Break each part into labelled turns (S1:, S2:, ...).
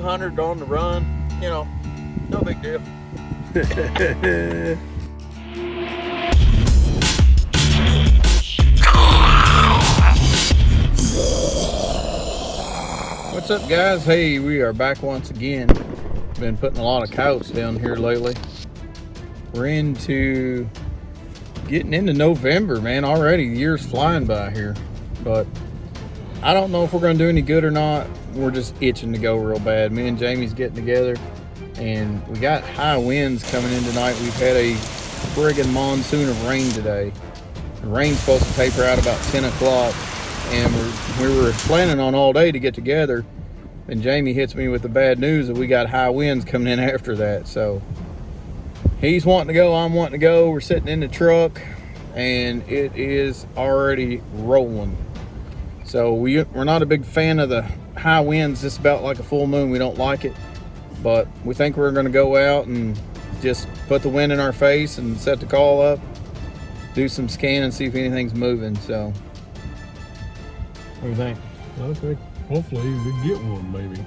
S1: 200 on the run. You know, no big deal. What's up, guys? Hey, we are back once again. Been putting a lot of coyotes down here lately. We're getting into November, man. Already, the year's flying by here. But I don't know if we're going to do any good or not. We're just itching to go real bad. Me and Jamie's getting together, and we got high winds coming in tonight. We've had a friggin' monsoon of rain today. The rain's supposed to taper out about 10 o'clock, and we were planning on all day to get together. And Jamie hits me with the bad news that we got high winds coming in after that. So he's wanting to go, I'm wanting to go. We're sitting in the truck, and it is already rolling. So we're not a big fan of the high winds. Just about like a full moon. We don't like it. But we think we're going to go out and just put the wind in our face and set the call up, do some scanning, see if anything's moving. So what do you think?
S2: I think hopefully we get one, maybe.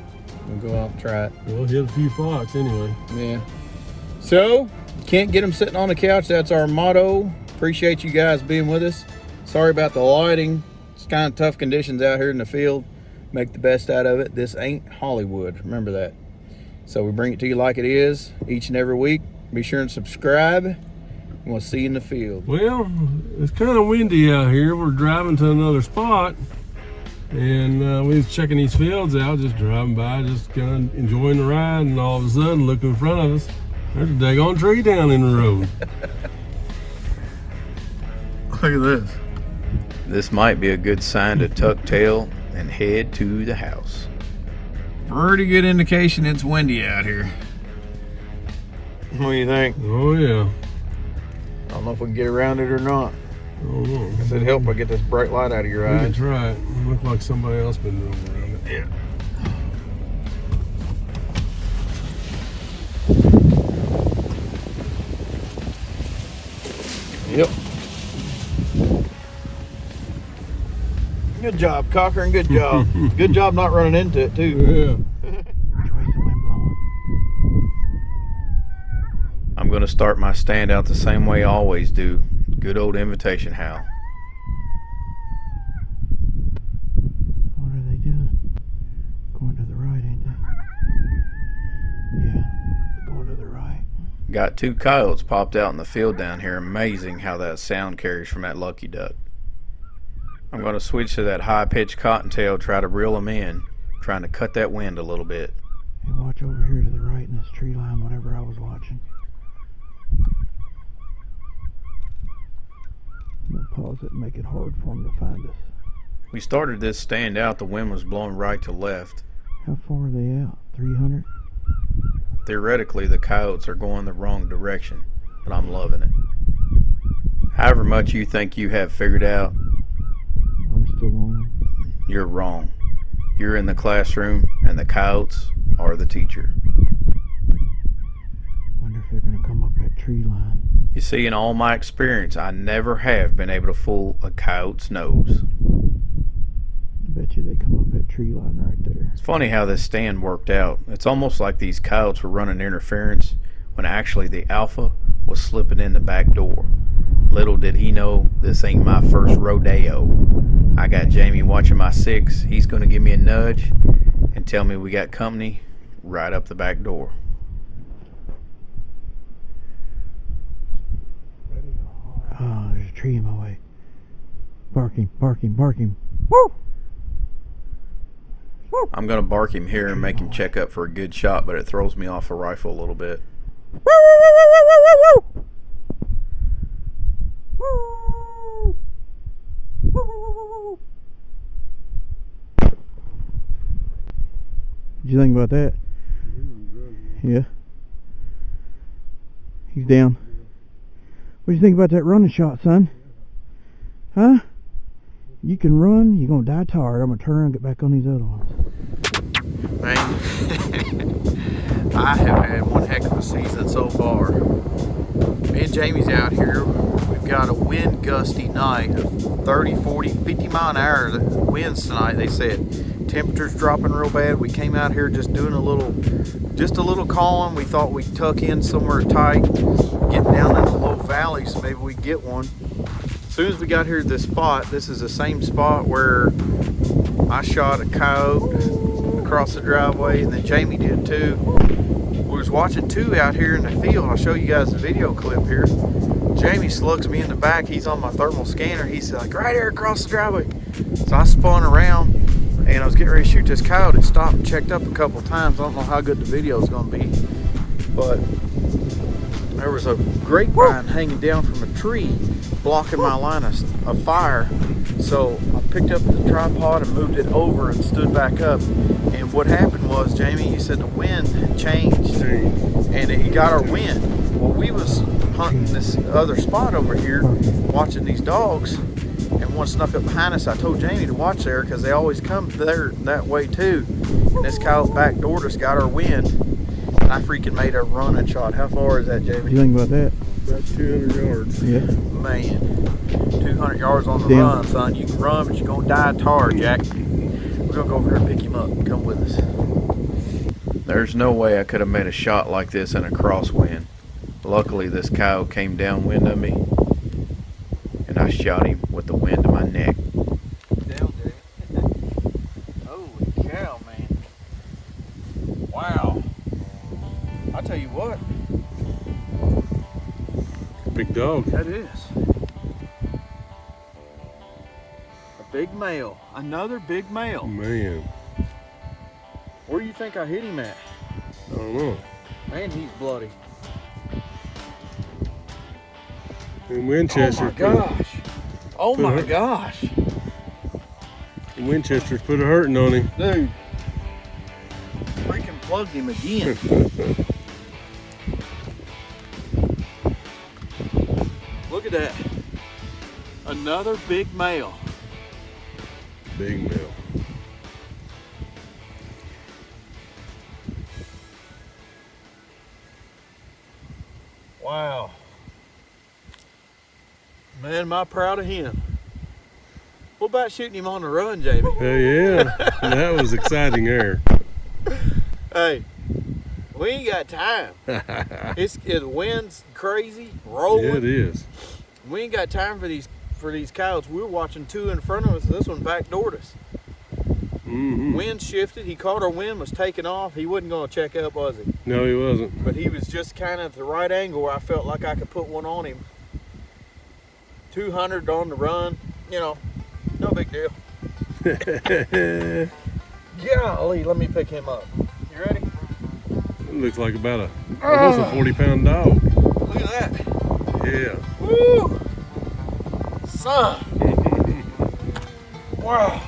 S1: We'll go out and try it.
S2: We'll hit a few flocks anyway.
S1: Yeah. So, can't get them sitting on the couch. That's our motto. Appreciate you guys being with us. Sorry about the lighting. It's kind of tough conditions out here in the field. Make the best out of it. This ain't Hollywood. Remember that. So we bring it to you like it is each and every week. Be sure and subscribe. And we'll see you in the field.
S2: Well, it's kind of windy out here. We're driving to another spot. And we was checking these fields out, just driving by, just kind of enjoying the ride. And all of a sudden, look in front of us. There's a daggone tree down in the road. Look at this.
S3: This might be a good sign to tuck tail and head to the house.
S1: Pretty good indication it's windy out here. What do you think?
S2: Oh, yeah.
S1: I don't know if we can get around it or not.
S2: I don't know.
S1: I said, help I get this bright light out of your eyes.
S2: We can try it. Look like somebody else been doing around it.
S1: Yeah. Yep. Good job, Cochran. Good job. Good job not running into it, too.
S2: Yeah.
S1: Which way's the wind blowing?
S3: I'm going to start my stand out the same way I always do. Good old invitation howl.
S1: What are they doing? Going to the right, ain't they? Yeah, going to the right.
S3: Got 2 coyotes popped out in the field down here. Amazing how that sound carries from that lucky duck. I'm going to switch to that high-pitched cottontail, try to reel them in, trying to cut that wind a little bit.
S1: Hey, watch over here to the right in this tree line, whatever I was watching. I'm going to pause it and make it hard for them to find us.
S3: We started this stand out, the wind was blowing right to left.
S1: How far are they out? 300?
S3: Theoretically, the coyotes are going the wrong direction, but I'm loving it. However much you think you have figured out,
S1: I'm still on.
S3: you're wrong. You're in the classroom, and the coyotes are the teacher.
S1: Wonder if they're going to come up that tree line.
S3: You see, in all my experience, I never have been able to fool a coyote's nose.
S1: I bet you they come up that tree line right there.
S3: It's funny how this stand worked out. It's almost like these coyotes were running interference when actually the alpha was slipping in the back door. Little did he know this ain't my first rodeo. I got Jamie watching my 6. He's going to give me a nudge and tell me we got company right up the back door.
S1: Oh, there's a tree in my way. Barking, barking, barking. Woo! Woo!
S3: I'm going to bark him here and make him check up for a good shot, but it throws me off a rifle a little bit.
S1: Woo, woo, woo, woo, woo, woo, woo! Woo! Woo! What'd you think about that? Yeah. He's down. What do you think about that running shot, son? Huh? You can run, you're going to die tired. I'm going to turn around and get back on these other ones. Man, I have had one heck of a season so far. Me and Jamie's out here. We've got a wind gusty night of 30, 40, 50 mile an hour winds tonight, they said. temperature's dropping real bad. We came out here just doing a little calling. We thought we'd tuck in somewhere tight, getting down in the low valley, so maybe we'd get one. As soon as we got here to this spot, this is the same spot where I shot a coyote across the driveway, and then Jamie did too. We was watching two out here in the field. I'll show you guys the video clip here. Jamie slugs me in the back. He's on my thermal scanner. He's like, right here across the driveway. So I spun around and I was getting ready to shoot this coyote. It stopped and checked up a couple times. I don't know how good the video is going to be, but there was a grapevine hanging down from a tree blocking my line of fire. So I picked up the tripod and moved it over and stood back up. And what happened was, Jamie, you said the wind had changed and it got our wind. Well, we was hunting this other spot over here, watching these dogs, and one snuck up behind us. I told Jamie to watch there because they always come there that way too. And this coyote backdoored us, got our wind, and I freaking made a running shot. How far is that, Jamie?
S4: What do you think about that?
S2: About 200 yards.
S4: Yeah.
S1: Man, 200 yards on the run, son. You can run, but you're gonna die tar, Jack. We're gonna go over here and pick him up. Come with us.
S3: There's no way I could have made a shot like this in a crosswind. Luckily, this coyote came downwind of me, and I shot him with the wind to my neck.
S1: Down there. Holy cow, man. Wow. I'll tell you what,
S2: Big dog.
S1: that is. A big male. Another big male.
S2: Man,
S1: Where do you think I hit him at?
S2: I don't know.
S1: Man, he's bloody.
S2: In Winchester.
S1: Oh my gosh. Oh
S2: Put
S1: my
S2: her-
S1: gosh.
S2: Winchester's put a hurting on him.
S1: Dude. Freaking plugged him again. Look at that. Another big male.
S2: Big male.
S1: Wow. Man, am I proud of him. What about shooting him on the run, Jamie?
S2: Hey, yeah, that was exciting there.
S1: Hey, we ain't got time. The wind's crazy, rolling.
S2: Yeah, it is.
S1: We ain't got time for these coyotes. We were watching two in front of us. This one backdoored us.
S2: Mm-hmm.
S1: Wind shifted. He caught our wind, was taking off. He wasn't going to check up, was he?
S2: No, he wasn't.
S1: But he was just kind of at the right angle where I felt like I could put one on him. 200 on the run, you know, no big deal. Golly, let me pick him up. You ready?
S2: It looks like about almost a 40-pound dog.
S1: Look at that.
S2: Yeah.
S1: Woo! Son. Wow.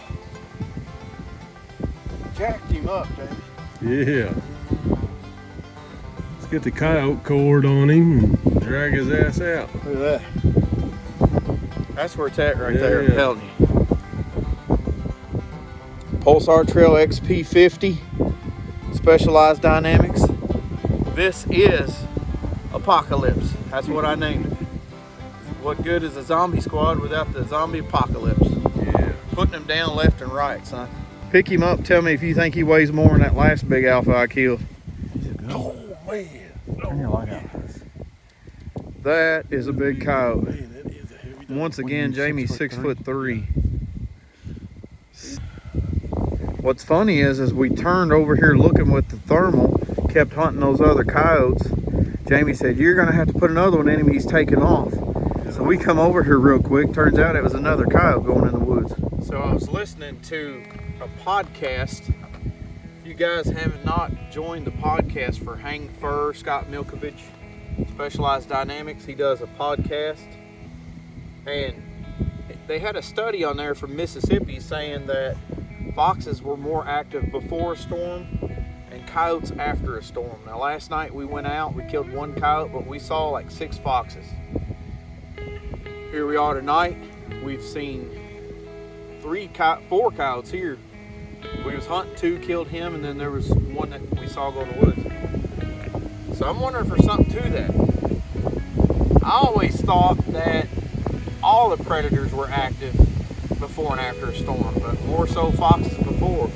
S1: Jacked him up, Jamie.
S2: Yeah. Let's get the coyote cord on him and drag his ass out.
S1: Look at that. That's where it's at right there, I'm
S2: Yeah.
S1: telling you. Pulsar Trail XP50, Specialized Dynamics. This is Apocalypse. That's what I named it. What good is a zombie squad without the zombie apocalypse?
S2: Yeah.
S1: Putting him down left and right, son. Pick him up, tell me if you think he weighs more than that last big alpha I killed.
S2: Oh, man.
S4: Turn your light out.
S1: That is a big coyote.
S2: Man, that is a heavy dog.
S1: Once again, Jamie's 6'3". What's funny is we turned over here looking with the thermal, kept hunting those other coyotes. Jamie said, you're gonna have to put another one in him, he's taking off. So we come over here real quick, turns out it was another coyote going in the woods. So I was listening to a podcast. If you guys have not joined the podcast for Hang Fur, Scott Milkovich, Specialized Dynamics, he does a podcast. And they had a study on there from Mississippi saying that foxes were more active before a storm and coyotes after a storm. Now last night we went out, we killed one coyote, but we saw like 6 foxes. Here we are tonight, we've seen 4 coyotes here. We was hunting 2, killed him, and then there was one that we saw go in the woods. So I'm wondering if there's something to that. I always thought that all the predators were active before and after a storm, but more so foxes before.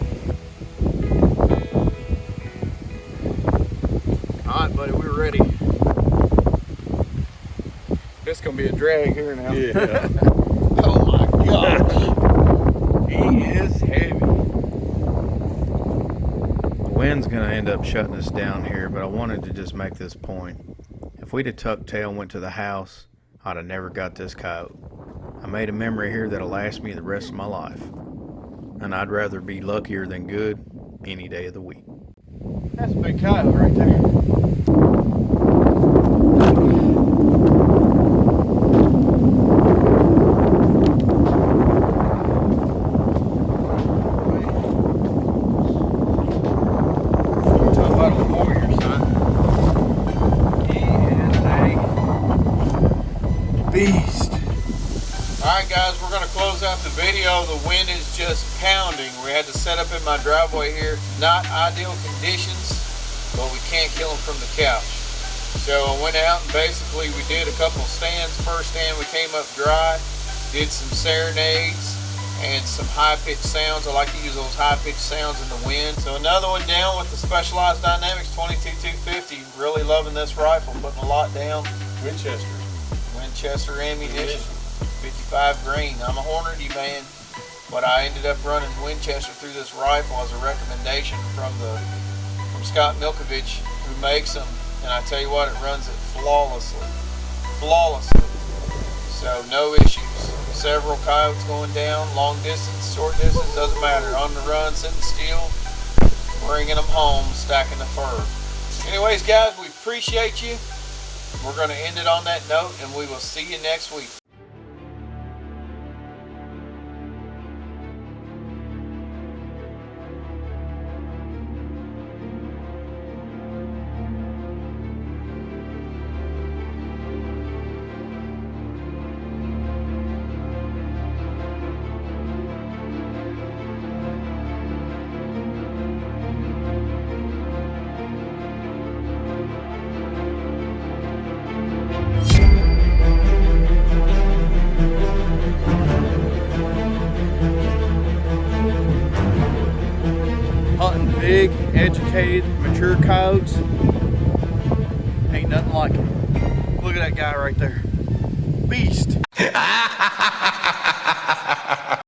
S1: this is gonna be a drag here now.
S2: Yeah.
S1: Oh my gosh. He is heavy.
S3: The wind's going to end up shutting us down here, but I wanted to just make this point. If we'd have tucked tail and went to the house, I'd have never got this coyote. I made a memory here that'll last me the rest of my life. And I'd rather be luckier than good any day of the week.
S1: That's a big coyote right there. Beast. Alright guys, we're going to close out the video. The wind is just pounding. We had to set up in my driveway here. Not ideal conditions, but we can't kill them from the couch. So I went out and basically we did a couple of stands. First stand we came up dry, did some serenades and some high-pitched sounds. I like to use those high-pitched sounds in the wind. So another one down with the Specialized Dynamics 22-250. Really loving this rifle, putting a lot down. Winchester ammunition, 55 grain. I'm a Hornady man, but I ended up running Winchester through this rifle as a recommendation from Scott Milkovich, who makes them, and I tell you what, it runs it flawlessly. So no issues. Several coyotes going down, long distance, short distance, doesn't matter. On the run, sitting still, bringing them home, stacking the fur. Anyways, guys, we appreciate you. We're going to end it on that note, and we will see you next week. Hunting big, educated, mature coyotes, ain't nothing like it. Look at that guy right there. Beast.